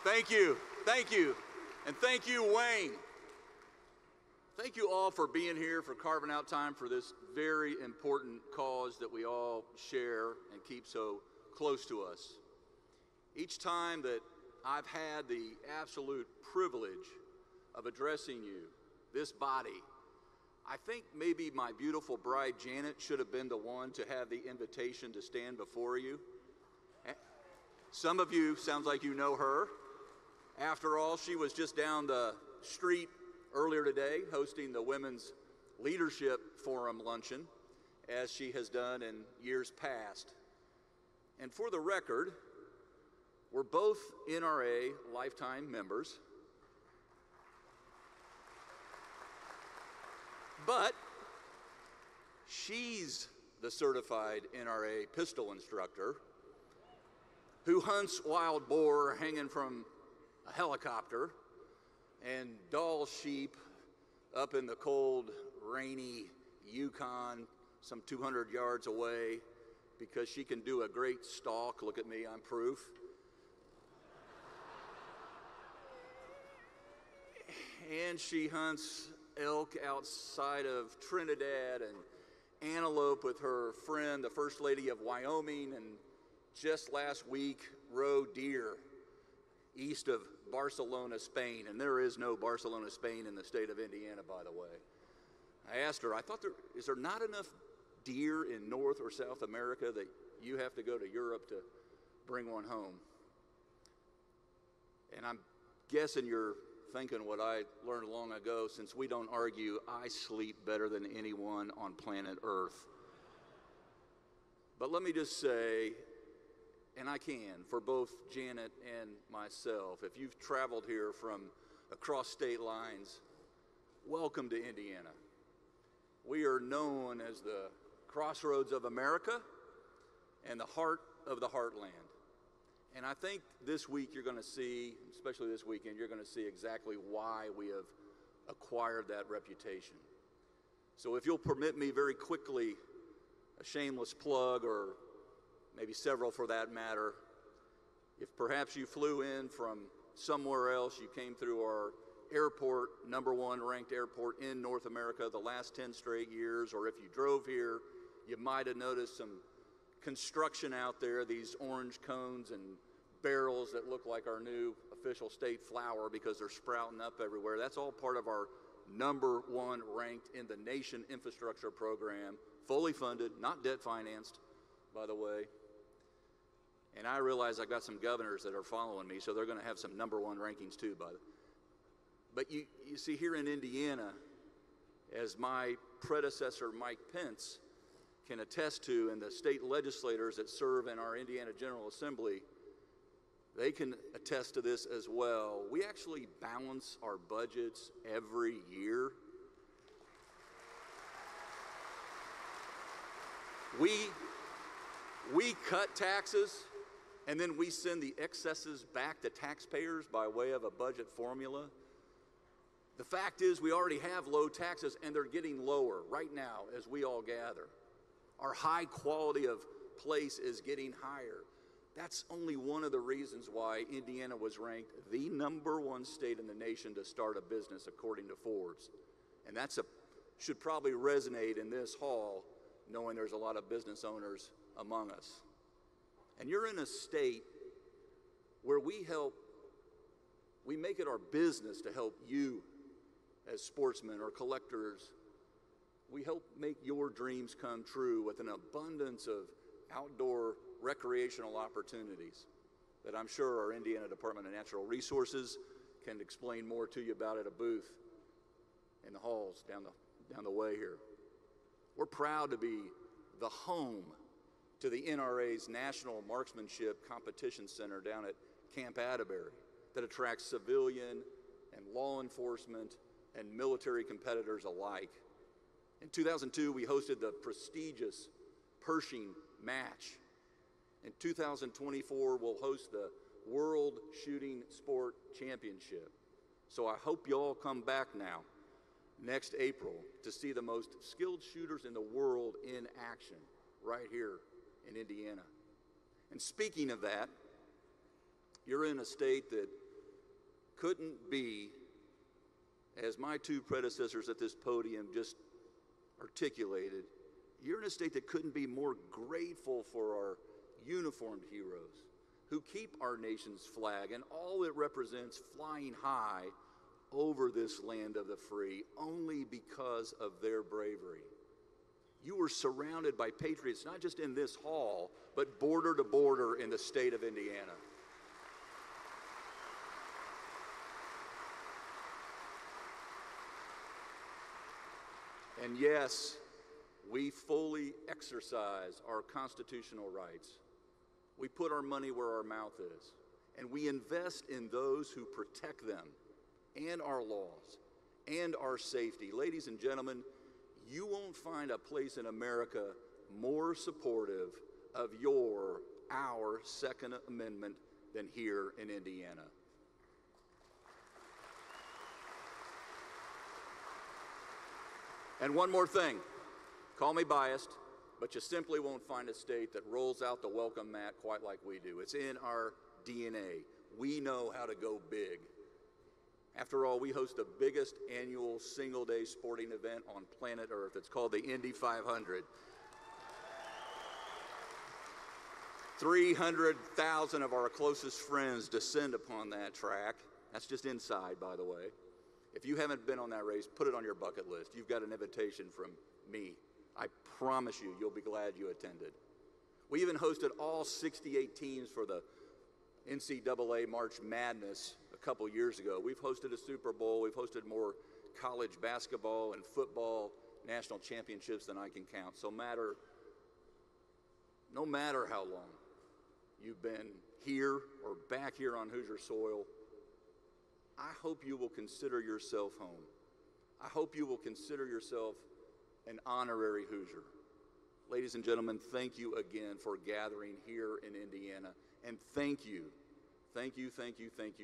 Thank you. Thank you. And thank you, Wayne. Thank you all for being here, for carving out time for this very important cause that we all share and keep so close to us. Each time that I've had the absolute privilege of addressing you, this body, I think maybe my beautiful bride Janet should have been the one to have the invitation to stand before you. Some of you, sounds like you know her. After all, she was just down the street earlier today hosting the Women's Leadership Forum luncheon, as she has done in years past. And for the record, we're both NRA lifetime members. But she's the certified NRA pistol instructor who hunts wild boar hanging from a helicopter and dolls sheep up in the cold, rainy Yukon some 200 yards away because she can do a great stalk. Look at me, I'm proof. And she hunts elk outside of Trinidad and antelope with her friend, the First Lady of Wyoming, and just last week, roe deer east of Barcelona, Spain. And there is no Barcelona, Spain in the state of Indiana, by the way. I asked her, is there not enough deer in North or South America that you have to go to Europe to bring one home? And I'm guessing you're thinking what I learned long ago. Since we don't argue, I sleep better than anyone on planet Earth. But let me just say, and I can, for both Janet and myself, if you've traveled here from across state lines, welcome to Indiana. We are known as the crossroads of America and the heart of the heartland. And I think this week you're going to see, especially this weekend, you're going to see exactly why we have acquired that reputation. So if you'll permit me very quickly, a shameless plug, or maybe several for that matter. If perhaps you flew in from somewhere else, you came through our airport, #1 ranked airport in North America the last 10 straight years, or if you drove here, you might have noticed some construction out there, these orange cones and barrels that look like our new official state flower because they're sprouting up everywhere. That's all part of our #1 ranked in the nation infrastructure program, fully funded, not debt financed, by the way. And I realize I got some governors that are following me, so they're going to have some #1 rankings too, But you see, here in Indiana, as my predecessor Mike Pence can attest to, and the state legislators that serve in our Indiana General Assembly, they can attest to this as well. We actually balance our budgets every year. We cut taxes, and then we send the excesses back to taxpayers by way of a budget formula. The fact is, we already have low taxes, and they're getting lower right now as we all gather. Our high quality of place is getting higher. That's only one of the reasons why Indiana was ranked the #1 state in the nation to start a business, according to Forbes. And that should probably resonate in this hall, knowing there's a lot of business owners among us. And you're in a state where we make it our business to help you as sportsmen or collectors. We help make your dreams come true with an abundance of outdoor recreational opportunities that I'm sure our Indiana Department of Natural Resources can explain more to you about at a booth in the halls down the way here. We're proud to be the home to the NRA's National Marksmanship Competition Center down at Camp Atterbury that attracts civilian and law enforcement and military competitors alike. In 2002, we hosted the prestigious Pershing match. In 2024, we'll host the World Shooting Sport Championship. So I hope you all come back now next April to see the most skilled shooters in the world in action right here in Indiana. And speaking of that, you're in a state that couldn't be, as my two predecessors at this podium just articulated, you're in a state that couldn't be more grateful for our uniformed heroes who keep our nation's flag and all it represents flying high over this land of the free only because of their bravery. You were surrounded by patriots, not just in this hall, but border to border in the state of Indiana. And yes, we fully exercise our constitutional rights. We put our money where our mouth is, and we invest in those who protect them and our laws and our safety. Ladies and gentlemen, you won't find a place in America more supportive of our Second Amendment than here in Indiana. And one more thing, call me biased, but you simply won't find a state that rolls out the welcome mat quite like we do. It's in our DNA. We know how to go big. After all, we host the biggest annual single-day sporting event on planet Earth. It's called the Indy 500. 300,000 of our closest friends descend upon that track. That's just inside, by the way. If you haven't been on that race, put it on your bucket list. You've got an invitation from me. I promise you, you'll be glad you attended. We even hosted all 68 teams for the NCAA March Madness a couple years ago. We've hosted a Super Bowl. We've hosted more college basketball and football national championships than I can count. So no matter how long you've been here or back here on Hoosier soil, I hope you will consider yourself home. I hope you will consider yourself an honorary Hoosier. Ladies and gentlemen, thank you again for gathering here in Indiana. And thank you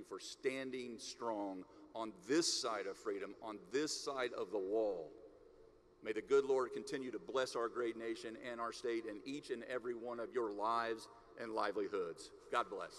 for standing strong on this side of freedom, on this side of the wall. May the good Lord continue to bless our great nation and our state and each and every one of your lives and livelihoods. God bless.